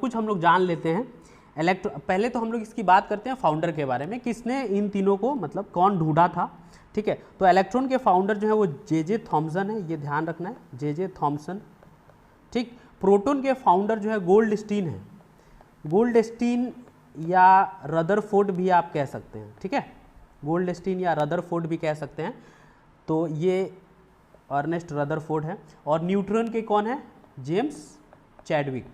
कुछ हम लोग जान लेते हैं। पहले तो हम लोग इसकी बात करते हैं फाउंडर के बारे में, किसने इन तीनों को मतलब कौन ढूंढा था। ठीक है, तो इलेक्ट्रॉन के फाउंडर जो है वो जे थॉमसन है, ये ध्यान रखना है, जे थॉमसन। ठीक, प्रोटॉन के फाउंडर जो है गोल्डस्टीन है, गोल्डस्टीन या रदरफोर्ड भी आप कह सकते हैं। ठीक है, गोल्डस्टीन या रदरफोर्ड भी कह सकते हैं, तो ये अर्नेस्ट रदरफोर्ड है। और न्यूट्रॉन के कौन है, जेम्स चैडविक,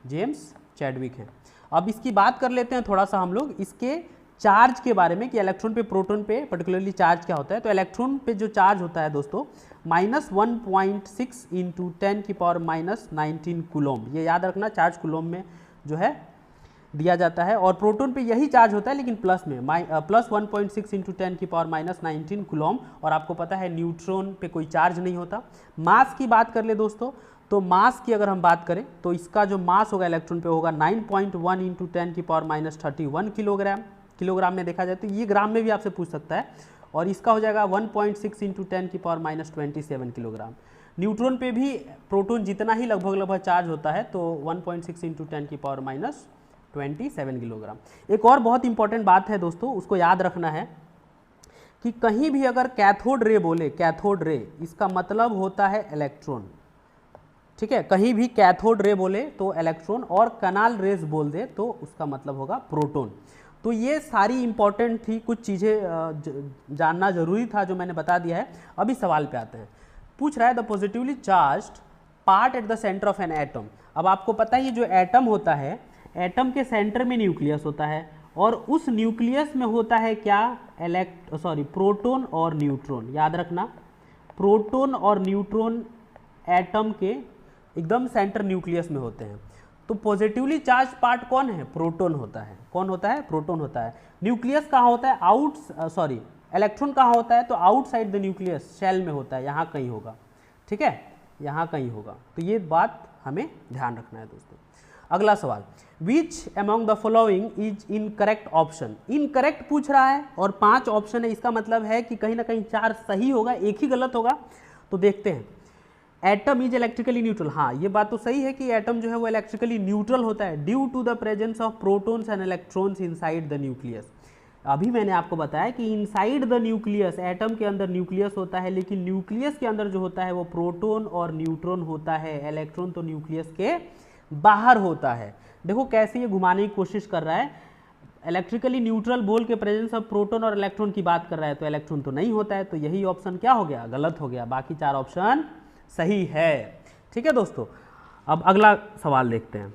जेम्स चैडविक है। अब इसकी बात कर लेते हैं थोड़ा सा हम लोग इसके चार्ज के बारे में कि इलेक्ट्रॉन पे प्रोटॉन पे पर्टिकुलरली चार्ज क्या होता है। तो इलेक्ट्रॉन पे जो चार्ज होता है दोस्तों -1.6 इंटू 10⁻⁻19 कूलोम, ये याद रखना, चार्ज कूलोम में जो है दिया जाता है। और प्रोटॉन पे यही चार्ज होता है लेकिन प्लस में, +1.6 इंटू 10⁻⁻19 कूलोम। और आपको पता है न्यूट्रॉन पे कोई चार्ज नहीं होता। मास की बात कर ले दोस्तों, तो मास की अगर हम बात करें तो इसका जो मास होगा इलेक्ट्रॉन पे होगा 9.1 इंटू 10⁻31 किलोग्राम। किलोग्राम में देखा जाए तो ये ग्राम में भी आपसे पूछ सकता है। और इसका हो जाएगा 1.6 इंटू 10⁻27 किलोग्राम। न्यूट्रॉन पे भी प्रोटॉन जितना ही लगभग चार्ज होता है, तो 1.6 इंटू 10⁻27 किलोग्राम। एक और बहुत इंपॉर्टेंट बात है दोस्तों, उसको याद रखना है कि कहीं भी अगर कैथोड रे बोले, कैथोड रे इसका मतलब होता है इलेक्ट्रॉन। ठीक है, कहीं भी कैथोड रे बोले तो इलेक्ट्रॉन, और कनाल रेज बोल दे तो उसका मतलब होगा प्रोटॉन। तो ये सारी इंपॉर्टेंट थी, कुछ चीज़ें जानना जरूरी था जो मैंने बता दिया है। अभी सवाल पे आते हैं। पूछ रहा है the positively charged part at the centre of an atom. अब आपको पता है ये जो एटम होता है, एटम के सेंटर में न्यूक्लियस होता है, और उस न्यूक्लियस में होता है क्या, प्रोटॉन और न्यूट्रॉन। याद रखना, प्रोटॉन और न्यूट्रॉन एटम के एकदम सेंटर न्यूक्लियस में होते हैं। तो पॉजिटिवली चार्ज पार्ट कौन है, प्रोटॉन होता है। कौन होता है, प्रोटॉन होता है। न्यूक्लियस कहाँ होता है, इलेक्ट्रॉन कहाँ होता है, तो आउटसाइड द न्यूक्लियस, शेल में होता है, यहाँ कहीं होगा। ठीक है, यहाँ कहीं होगा। तो ये बात हमें ध्यान रखना है दोस्तों। अगला सवाल, which among the following is incorrect option. Incorrect पूछ रहा है और 5 ऑप्शन है, इसका मतलब है कि कहीं ना कहीं 4 सही होगा, एक ही गलत होगा। तो देखते हैं। एटम इज इलेक्ट्रिकली न्यूट्रल, हाँ ये बात तो सही है कि एटम जो है वो इलेक्ट्रिकली न्यूट्रल होता है due to the presence of protons and electrons inside the nucleus. अभी मैंने आपको बताया कि इनसाइड द न्यूक्लियस, एटम के अंदर न्यूक्लियस होता है, लेकिन न्यूक्लियस के अंदर जो होता है वो प्रोटॉन और न्यूट्रॉन होता है, इलेक्ट्रॉन तो न्यूक्लियस के बाहर होता है। देखो कैसे ये घुमाने की कोशिश कर रहा है, इलेक्ट्रिकली न्यूट्रल बोल के प्रेजेंस ऑफ प्रोटॉन और इलेक्ट्रॉन की बात कर रहा है, तो इलेक्ट्रॉन तो नहीं होता है, तो यही ऑप्शन क्या हो गया, गलत हो गया। बाकी 4 ऑप्शन सही है। ठीक है दोस्तों, अब अगला सवाल देखते हैं।